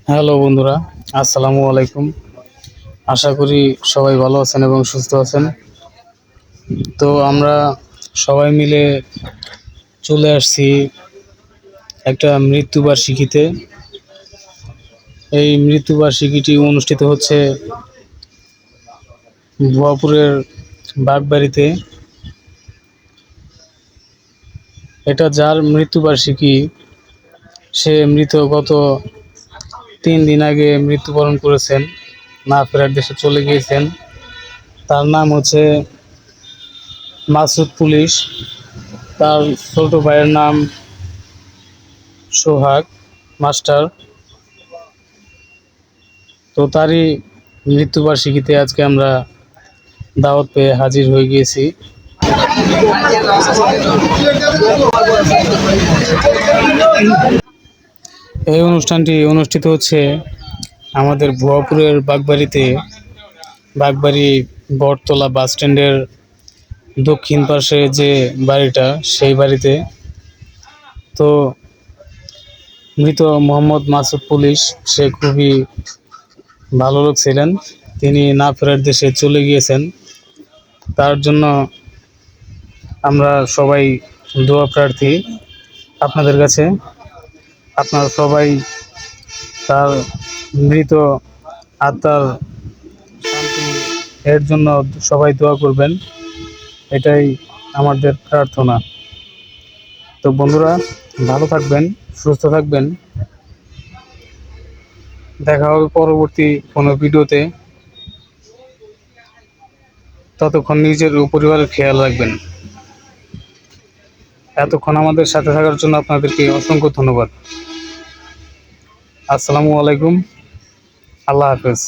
Hello বন্ধুরা, আসসালামু আলাইকুম। আশা করি সবাই ভালো আছেন এবং সুস্থ আছেন। তো আমরা সবাই মিলে চলে আসছি একটা মৃত্যুবার্ষিকীতে। এই মৃত্যুবার্ষিকীটি অনুষ্ঠিত হচ্ছে ভুয়াপুরের বাগবাড়িতে। এটা যার মৃত্যুবার্ষিকী, সে গত 3 দিন আগে মৃত্যুবরণ করেছেন, না ফেরার দেশে চলে গিয়েছেন। তার নাম হচ্ছে মাসুদ পুলিশ। তার ছোট ভাইয়ের নাম সোহাগ মাস্টার। তো তারই মৃত্যুবার্ষিকীতে আজকে আমরা দাওয়াত পেয়ে হাজির হয়ে গিয়েছি। এই অনুষ্ঠানটি অনুষ্ঠিত হচ্ছে আমাদের ভুয়াপুরের বাগবাড়ি বটতলা বাস স্ট্যান্ডের দক্ষিণ পাশে যে বাড়িটা, সেই বাড়িতে। তো মৃত মোহাম্মদ মাসুদ পুলিশ, সে খুবই ভালো লোক ছিলেন। তিনি না ফেরার দেশে চলে গিয়েছেন। তার জন্য আমরা সবাই দোয়া প্রার্থী আপনাদের কাছে। আপনারা সবাই তার মৃত আত্মার শান্তি এর জন্য সবাই দোয়া করবেন, এটাই আমাদের প্রার্থনা। তো বন্ধুরা, ভালো থাকবেন, সুস্থ থাকবেন। দেখা হবে পরবর্তী কোনো ভিডিওতে। ততক্ষণ নিজের ও পরিবারের খেয়াল রাখবেন। এতক্ষণ আমাদের সাথে থাকার জন্য আপনাদেরকে অসংখ্য ধন্যবাদ। আসসালামু আলাইকুম, আল্লাহ হাফেজ।